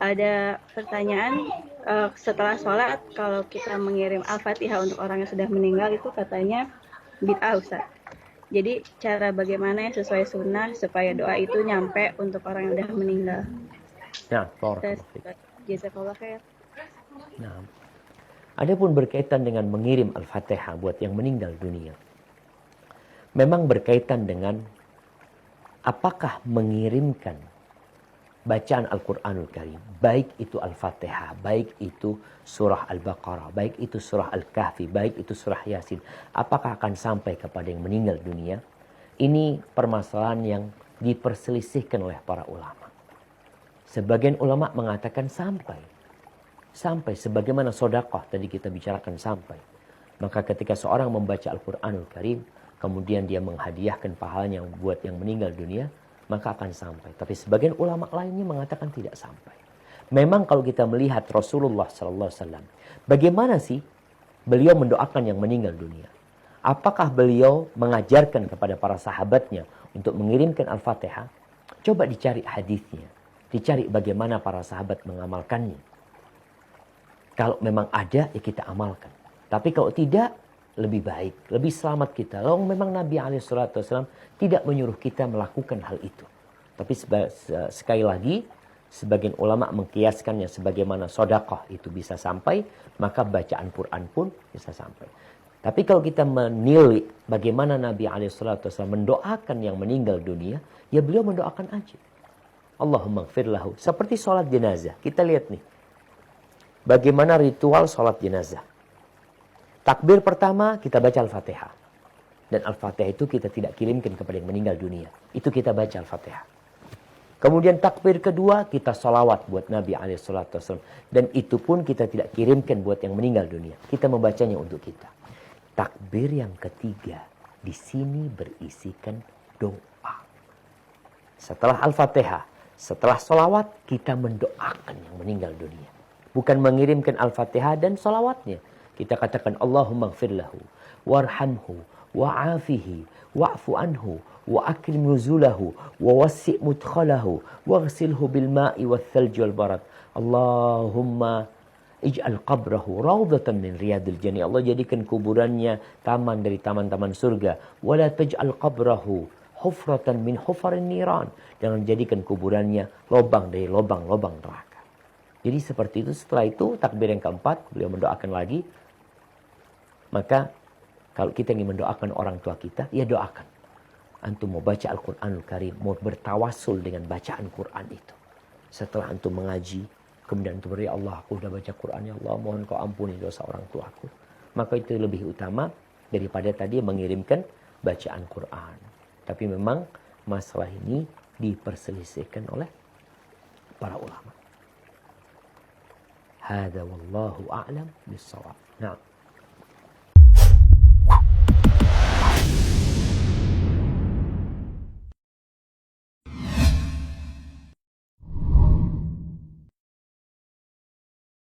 ada pertanyaan, setelah sholat kalau kita mengirim Al-Fatihah untuk orang yang sudah meninggal itu katanya bid'ah Ustaz. Jadi cara bagaimana yang sesuai sunnah supaya doa itu nyampe untuk orang yang sudah meninggal. Nah, barakallahu fiik. Jazakallah khair. Nah, adapun berkaitan dengan mengirim Al-Fatihah buat yang meninggal dunia, memang berkaitan dengan apakah mengirimkan bacaan Al-Quranul Karim, baik itu Al-Fatihah, baik itu surah Al-Baqarah, baik itu surah Al-Kahfi, baik itu surah Yasin, apakah akan sampai kepada yang meninggal dunia? Ini permasalahan yang diperselisihkan oleh para ulama. Sebagian ulama mengatakan sampai. Sampai sebagaimana sedekah tadi kita bicarakan sampai. Maka ketika seorang membaca Al-Quranul Karim, kemudian dia menghadiahkan pahalanya buat yang meninggal dunia, maka akan sampai. Tapi sebagian ulama lainnya mengatakan tidak sampai. Memang kalau kita melihat Rasulullah SAW, bagaimana sih beliau mendoakan yang meninggal dunia? Apakah beliau mengajarkan kepada para sahabatnya untuk mengirimkan Al-Fatihah? Coba dicari hadisnya. Dicari bagaimana para sahabat mengamalkannya. Kalau memang ada, ya kita amalkan. Tapi kalau tidak, lebih baik, lebih selamat kita. Lalu memang Nabi SAW tidak menyuruh kita melakukan hal itu. Tapi sekali lagi, sebagian ulama mengkiaskannya sebagaimana sedekah itu bisa sampai, maka bacaan Quran pun bisa sampai. Tapi kalau kita menilai bagaimana Nabi SAW mendoakan yang meninggal dunia, ya beliau mendoakan aja. Allahumma gfir lahu. Seperti sholat jenazah. Kita lihat nih. Bagaimana ritual sholat jenazah. Takbir pertama kita baca Al-Fatihah. Dan Al-Fatihah itu kita tidak kirimkan kepada yang meninggal dunia. Itu kita baca Al-Fatihah. Kemudian takbir kedua kita sholawat buat Nabi SAW. Dan itu pun kita tidak kirimkan buat yang meninggal dunia. Kita membacanya untuk kita. Takbir yang ketiga di sini berisikan doa. Setelah Al-Fatihah, setelah sholawat kita mendoakan yang meninggal dunia. Bukan mengirimkan Al-Fatihah dan salawatnya. Kita katakan Allahumma gfir lahu, warhamhu, wa'afihi, wa'fu anhu, wa akrim nuzulahu, wa wassi' mudkhalahu, waghsilhu bil ma'i wal thalji wal barad. Allahumma ij'al qabrahu rawdatan min riyadil jannah. Allah jadikan kuburannya taman dari taman-taman surga. Wa la taj'al qabrahu hufratan min hufarin niran. Jangan jadikan kuburannya lubang dari lubang-lubang neraka. Jadi seperti itu. Setelah itu takbir yang keempat beliau mendoakan lagi. Maka kalau kita ingin mendoakan orang tua kita, ya doakan. Antum mau baca Al-Quranul Karim, mau bertawasul dengan bacaan Quran itu. Setelah antum mengaji, kemudian antum ya Allah, aku sudah baca Quran, ya Allah mohon kau ampuni dosa orang tuaku. Maka itu lebih utama daripada tadi mengirimkan bacaan Quran. Tapi memang masalah ini diperselisihkan oleh para ulama. Hada wallahu a'lam bis-shawab. Nah.